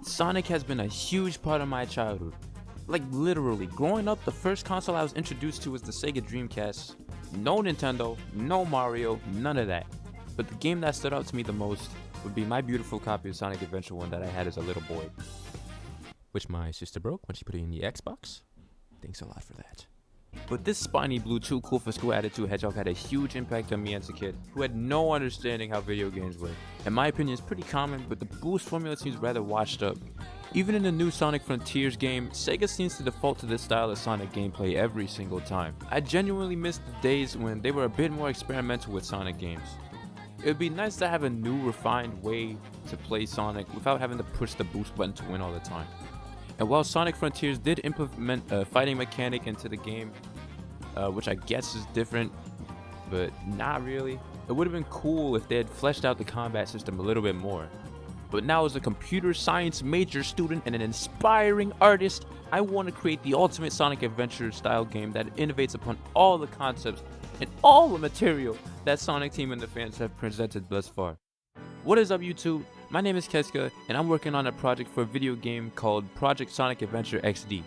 Sonic has been a huge part of my childhood. Like literally, growing up, the first console I was introduced to was the Sega Dreamcast. No Nintendo, no Mario, none of that. But the game that stood out to me the most would be my beautiful copy of Sonic Adventure 1 that I had as a little boy, which my sister broke when she put it in the Xbox. Thanks a lot for that. But this spiny blue too cool for school attitude hedgehog had a huge impact on me as a kid who had no understanding how video games work. In my opinion, it's pretty common, but the boost formula seems rather washed up. Even in the new Sonic Frontiers game, Sega seems to default to this style of Sonic gameplay every single time. I genuinely miss the days when they were a bit more experimental with Sonic games. It would be nice to have a new refined way to play Sonic without having to push the boost button to win all the time. And while Sonic Frontiers did implement a fighting mechanic into the game, which I guess is different, but not really, it would have been cool if they had fleshed out the combat system a little bit more. But now as a computer science major student and an inspiring artist, I want to create the ultimate Sonic Adventure style game that innovates upon all the concepts and all the material that Sonic Team and the fans have presented thus far. What is up, YouTube? My name is Keska, and I'm working on a project for a video game called Project Sonic Adventure XD.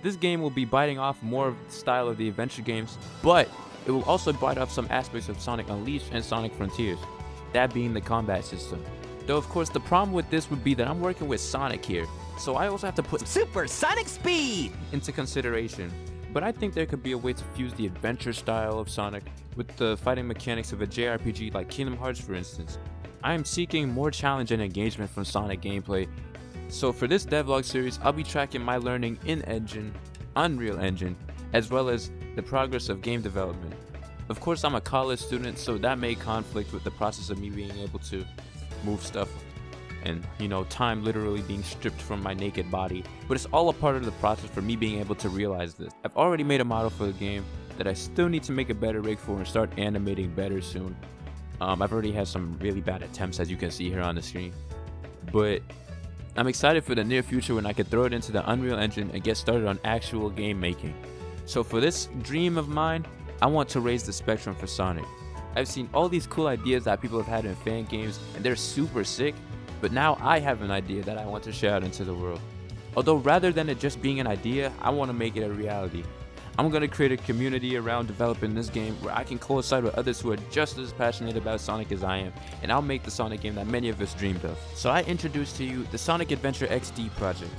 This game will be biting off more of the style of the adventure games, but it will also bite off some aspects of Sonic Unleashed and Sonic Frontiers, that being the combat system. Though of course the problem with this would be that I'm working with Sonic here, so I also have to put Super Sonic Speed into consideration. But I think there could be a way to fuse the adventure style of Sonic with the fighting mechanics of a JRPG like Kingdom Hearts, for instance. I am seeking more challenge and engagement from Sonic gameplay, so for this devlog series, I'll be tracking my learning in Unreal Engine, as well as the progress of game development. Of course, I'm a college student, so that may conflict with the process of me being able to move stuff and, time literally being stripped from my naked body, but it's all a part of the process for me being able to realize this. I've already made a model for the game that I still need to make a better rig for and start animating better soon. I've already had some really bad attempts, as you can see here on the screen, but I'm excited for the near future when I can throw it into the Unreal Engine and get started on actual game making. So for this dream of mine, I want to raise the spectrum for Sonic. I've seen all these cool ideas that people have had in fan games and they're super sick, but now I have an idea that I want to share out into the world. Although rather than it just being an idea, I want to make it a reality. I'm going to create a community around developing this game where I can coincide with others who are just as passionate about Sonic as I am, and I'll make the Sonic game that many of us dreamed of. So I introduce to you the Sonic Adventure XD project.